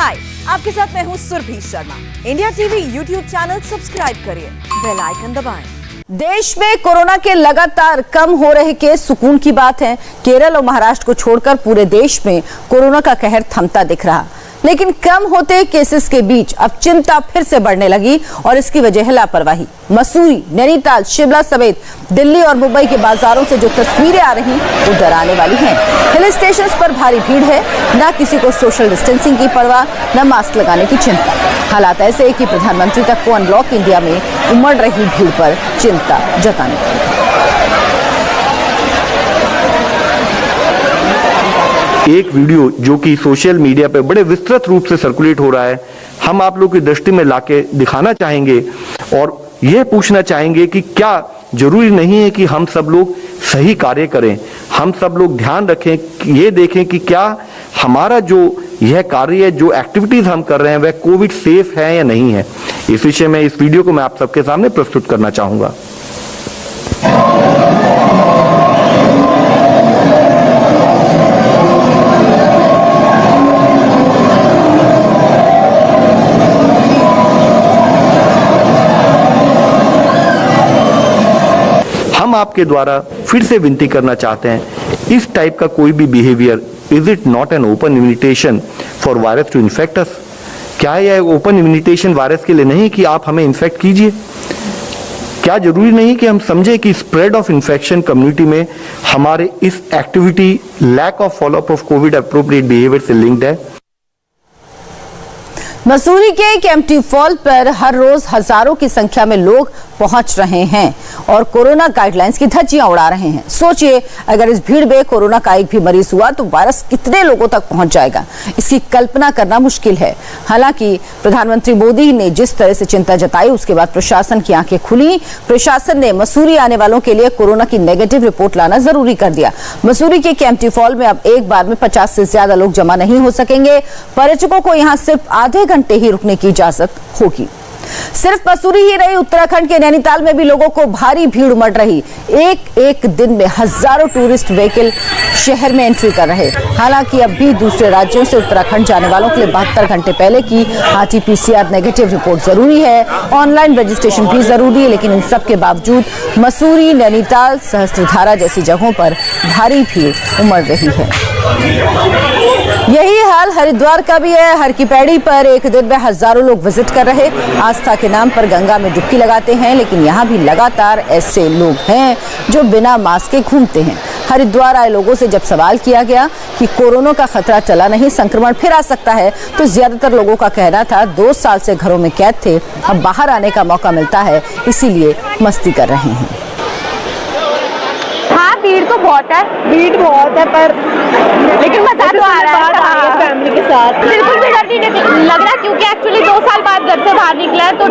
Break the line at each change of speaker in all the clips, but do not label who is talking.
हाय, आपके साथ मैं हूँ Surbhi Sharma. India TV YouTube channel subscribe करिए, बेल आइकन दबाएं। देश में कोरोना के लगातार कम हो रहे केस सुकून की बात है। केरल और महाराष्ट्र को छोड़कर पूरे देश में कोरोना का कहर थमता दिख रहा, लेकिन कम होते केसेस के बीच अब चिंता फिर से बढ़ने लगी और इसकी वजह है लापरवाही। मसूरी, नैनीताल, शिमला समेत दिल्ली और मुंबई के बाजारों से जो तस्वीरें आ रही वो डराने वाली हैं। हिल स्टेशंस पर भारी भीड़ है, न किसी को सोशल डिस्टेंसिंग की परवाह, न मास्क लगाने की चिंता। हालात ऐसे है कि प्रधानमंत्री तक को अनलॉक इंडिया में उमड़ रही भीड़ पर चिंता जताने।
एक वीडियो जो कि सोशल मीडिया पे बड़े विस्तृत रूप से सर्कुलेट हो रहा है, हम आप लोग की दृष्टि में लाके दिखाना चाहेंगे और यह पूछना चाहेंगे कि क्या जरूरी नहीं है कि हम सब लोग सही कार्य करें। हम सब लोग ध्यान रखें, ये देखें कि क्या हमारा जो यह कार्य है, जो एक्टिविटीज हम कर रहे हैं, वह कोविड सेफ है या नहीं है। इस विषय में इस वीडियो को मैं आप सबके सामने प्रस्तुत करना चाहूंगा। हम आपके द्वारा फिर से विनती करना चाहते हैं, इस टाइप का कोई भी behaviour, is it not an open invitation for virus to infect us? क्या यह ओपन इन्विटेशन वायरस के लिए नहीं कि आप हमें इन्फेक्ट कीजिए? क्या जरूरी नहीं कि हम समझे कि स्प्रेड ऑफ इन्फेक्शन कम्युनिटी में हमारे इस activity, lack of follow up of COVID appropriate behaviour से लिंक्ड है?
मसूरी के एक एम्प्टी फॉल पर हर रोज हजारों की संख्या में लोग पहुंच रहे हैं और कोरोना गाइडलाइंस की धज्जियां उड़ा रहे हैं। सोचिए, अगर इस भीड़ में कोरोना का एक भी मरीज हुआ तो वायरस कितने लोगों तक पहुंच जाएगा, इसकी कल्पना करना मुश्किल है। हालांकि प्रधानमंत्री मोदी ने जिस तरह से चिंता जताई, उसके बाद प्रशासन की आंखें खुली। प्रशासन ने मसूरी आने वालों के लिए कोरोना की नेगेटिव रिपोर्ट लाना जरूरी कर दिया। मसूरी के एम्प्टी फॉल में अब एक बार में 50 से ज्यादा लोग जमा नहीं हो सकेंगे। पर्यटकों को यहाँ सिर्फ आधे घंटे ही रुकने की इजाजत होगी। सिर्फ मसूरी ही नहीं, उत्तराखंड के नैनीताल में भी लोगों को भारी भीड़ उमड़ रही। एक दिन में हजारों टूरिस्ट व्हीकल शहर में एंट्री कर रहे। हालांकि अब भी दूसरे राज्यों से उत्तराखंड जाने वालों के लिए 72 घंटे पहले की RT-PCR नेगेटिव रिपोर्ट जरूरी है। ऑनलाइन रजिस्ट्रेशन भी जरूरी है, लेकिन इन सब के बावजूद मसूरी, नैनीताल, सहस्त्रधारा जैसी जगहों पर भारी भीड़ उमड़ रही है। यही हाल हरिद्वार का भी है। हर की पैड़ी पर एक दिन में हजारों लोग विजिट कर रहे, आस्था के नाम पर गंगा में डुबकी लगाते हैं, लेकिन यहाँ भी लगातार ऐसे लोग हैं जो बिना मास्क के घूमते हैं। हरिद्वार आए लोगों से जब सवाल किया गया कि कोरोना का खतरा चला नहीं, संक्रमण फिर आ सकता है, तो ज्यादातर लोगों का कहना था 2 साल से घरों में कैद थे, अब बाहर आने का मौका मिलता है, इसीलिए मस्ती कर रहे हैं।
भीड़ तो बहुत है, पर लेकिन मजा तो आ रहा है फैमिली के साथ। बिल्कुल भी डर नहीं लग रहा, क्योंकि एक्चुअली 2 साल बाद घर से बाहर निकला है, तो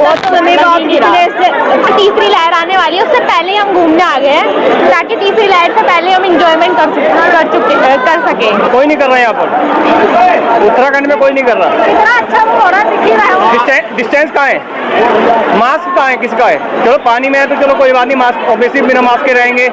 तीसरी लहर आने वाली है, उससे पहले हम घूमने आ गए हैं ताकि तीसरी लहर से पहले हम इंजॉयमेंट कर सके।
कोई नहीं कर रहा है यहाँ पर, उत्तराखंड में कोई नहीं कर रहा।
इतना अच्छा वो हो रहा है, दिख ही रहा है।
डिस्टेंस कहाँ है, मास्क कहाँ है, किसका है? चलो पानी में है तो चलो कोई बात नहीं, मास्क ऑब्वियसली बिना मास्क के रहेंगे,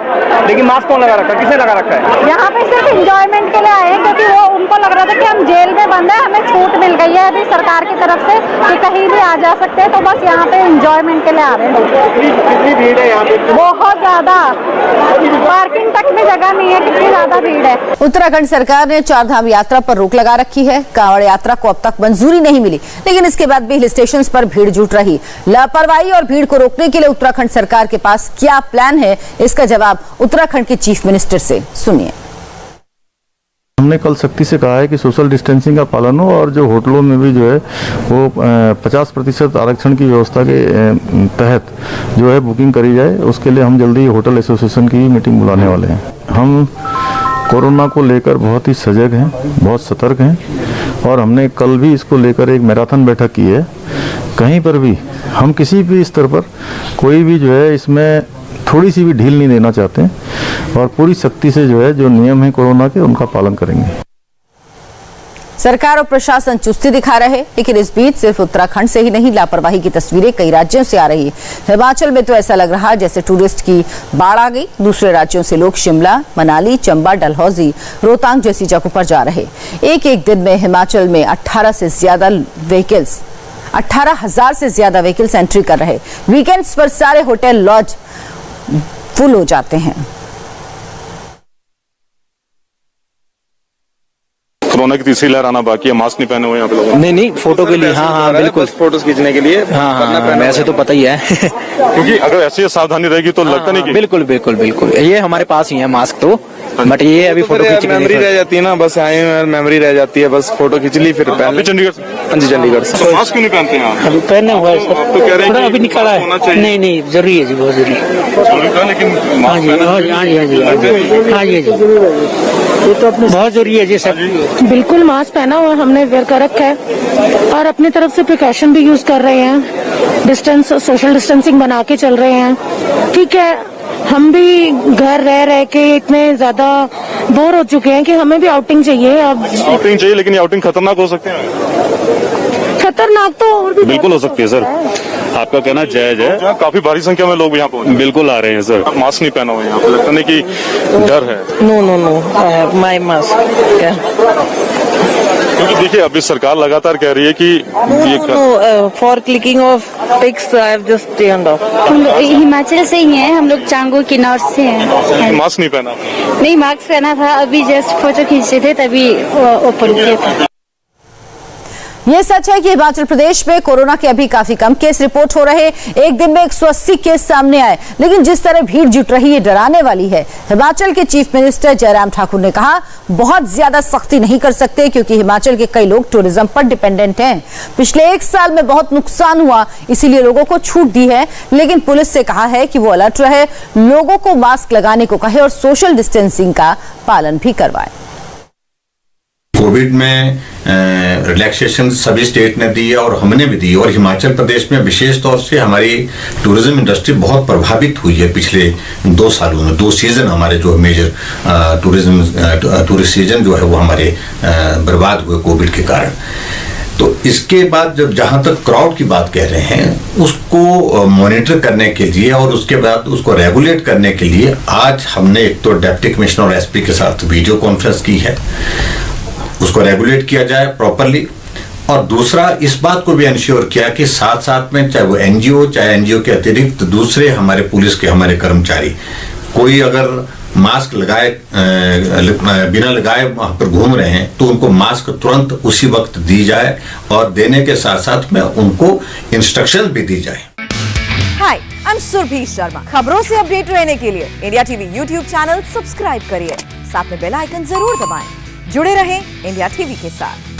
लेकिन मास्क कौन लगा रखा है, किसने लगा रखा है?
यहाँ पे सिर्फ एंजॉयमेंट के लिए आए हैं, क्योंकि वो उनको लग रहा था कि हम जेल में बंद है, हमें छूट मिल गई है अभी सरकार की तरफ से कि कहीं भी आ जा सकते हैं, तो बस यहाँ पे एंजॉयमेंट के लिए आ रहे हैं।
कितनी भीड़ है यहाँ पे?
बहुत ज्यादा, पार्किंग तक में जगह नहीं है, कितनी ज्यादा भीड़ है।
उत्तराखंड सरकार ने 4 धाम यात्रा पर रोक लगा रखी है। कांवड़ यात्रा को अब तक मंजूरी नहीं मिली, लेकिन इसके बाद भी हिल स्टेशन पर भीड़ जुट रही। लापरवाही और भीड़ को रोकने के लिए उत्तराखंड सरकार के पास क्या प्लान है, इसका जवाब उत्तराखंड के चीफ मिनिस्टर से सुनिए।
हमने कल सख्ती से कहा है कि सोशल डिस्टेंसिंग का पालन हो और जो होटलों में भी जो है वो 50% आरक्षण की व्यवस्था के तहत जो है बुकिंग करी जाए। उसके लिए हम जल्दी होटल एसोसिएशन की मीटिंग बुलाने वाले हैं। हम कोरोना को लेकर बहुत ही सजग हैं, बहुत सतर्क हैं और हमने कल भी इसको लेकर एक मैराथन बैठक की है। कहीं पर भी हम किसी भी स्तर पर कोई भी जो है इसमें थोड़ी सी भी ढील नहीं देना चाहते हैं और पूरी सख्ती से जो है जो नियम है कोरोना के उनका पालन करेंगे।
सरकार और प्रशासन चुस्ती दिखा रहे, लेकिन इस बीच सिर्फ उत्तराखंड से ही नहीं, लापरवाही की तस्वीरें कई राज्यों से आ रही है। हिमाचल में तो ऐसा लग रहा है जैसे टूरिस्ट की बाढ़ आ गई। दूसरे राज्यों से लोग शिमला, मनाली, चंबा, डलहौजी, रोहतांग जैसी जगहों पर जा रहे। एक दिन में हिमाचल में 18,000 से ज्यादा व्हीकल्स एंट्री कर रहे। वीकेंड्स पर सारे होटल, लॉज फुल हो जाते हैं।
कोरोना की तीसरी लहर आना बाकी है। मास्क नहीं पहने हुए आप लोग?
नहीं, फोटो के लिए। हाँ, बिल्कुल।
फोटोज खींचने के लिए।
हाँ, वैसे तो पता ही है।
क्योंकि अगर ऐसी सावधानी रहेगी तो लगता नहीं कि
बिल्कुल ये हमारे पास ही है मास्क तो, बट ये अभी फोटो खींचने
मेमोरी रह जाती है ना, बस आए मेमोरी रह जाती है, बस फोटो खींच ली फिर पहले।
चंडीगढ़ से?
हाँ जी, चंडीगढ़ से।
तो मास्क क्यों नहीं पहनते हैं आप?
अभी पहने हुआ है सर,
तो कह रहे हैं
थोड़ा अभी निकाला है। नहीं, जरूरी है जी, बहुत जरूरी है।
लेकिन
हाँ जी, ये तो अपने बहुत जरूरी है जी सर।
बिल्कुल मास्क पहना हुआ हमने, वेयर कर रखा है और अपनी तरफ से प्रिकॉशन भी यूज कर रहे हैं। सोशल डिस्टेंसिंग बना के चल रहे हैं। ठीक है, हम भी घर रह के इतने ज्यादा बोर हो चुके हैं कि हमें भी आउटिंग चाहिए। अब
आउटिंग चाहिए, लेकिन ये आउटिंग खतरनाक हो सकते हैं।
खतरनाक तो और भी
बिल्कुल हो सकती है सर, आपका कहना जायज है। काफी भारी संख्या में लोग यहाँ पहुंचे, बिल्कुल आ रहे हैं सर। मास्क नहीं पहना हुआ है, आपको लगता नहीं कि डर है?
No, I have my mask.
क्योंकि देखिए अभी सरकार लगातार कह रही है कि
for clicking of pics I have just turned off.
हम लोग हिमाचल से ही हैं, हम लोग चांगो के नॉर्थ से हैं।
मास्क नहीं पहना?
नहीं, मास्क पहना था, अभी जस्ट फोटो खींचे थे तभी ओपन किया था।
ये सच है कि हिमाचल प्रदेश में कोरोना के अभी काफी कम केस रिपोर्ट हो रहे। एक दिन में 180 केस सामने आए, लेकिन जिस तरह भीड़ जुट रही है डराने वाली है। हिमाचल के चीफ मिनिस्टर जयराम ठाकुर ने कहा, बहुत ज्यादा सख्ती नहीं कर सकते क्योंकि हिमाचल के कई लोग टूरिज्म पर डिपेंडेंट हैं। पिछले 1 साल में बहुत नुकसान हुआ, इसीलिए लोगों को छूट दी है, लेकिन पुलिस से कहा है कि वो अलर्ट रहे, लोगों को मास्क लगाने को कहे और सोशल डिस्टेंसिंग का पालन भी करवाए।
कोविड में रिलैक्सेशन सभी स्टेट ने दी है और हमने भी दी, और हिमाचल प्रदेश में विशेष तौर से हमारी टूरिज्म इंडस्ट्री बहुत प्रभावित हुई है पिछले 2 सालों में। 2 सीजन हमारे जो मेजर टूरिस्ट सीजन जो है वो हमारे बर्बाद हुए कोविड के कारण। तो इसके बाद जब जहां तक क्राउड की बात कह रहे हैं, उसको मॉनिटर करने के लिए और उसके बाद उसको रेगुलेट करने के लिए आज हमने एक तो डिप्टी कमिश्नर और एसपी के साथ वीडियो कॉन्फ्रेंस की है, उसको रेगुलेट किया जाए प्रॉपरली। और दूसरा इस बात को भी इंश्योर किया कि साथ साथ में चाहे वो एनजीओ, चाहे एनजीओ के अतिरिक्त दूसरे हमारे पुलिस के हमारे कर्मचारी, कोई अगर मास्क लगाए बिना लगाए वहां पर घूम रहे हैं तो उनको मास्क तुरंत उसी वक्त दी जाए, और देने के साथ साथ में उनको इंस्ट्रक्शन भी दी जाए।
हाय, आई एम सुरभि शर्मा। खबरों से अपडेट रहने के लिए India TV YouTube channel subscribe करिए, साथ में बेल आइकन जरूर दबाएं। जुड़े रहें इंडिया टीवी के साथ।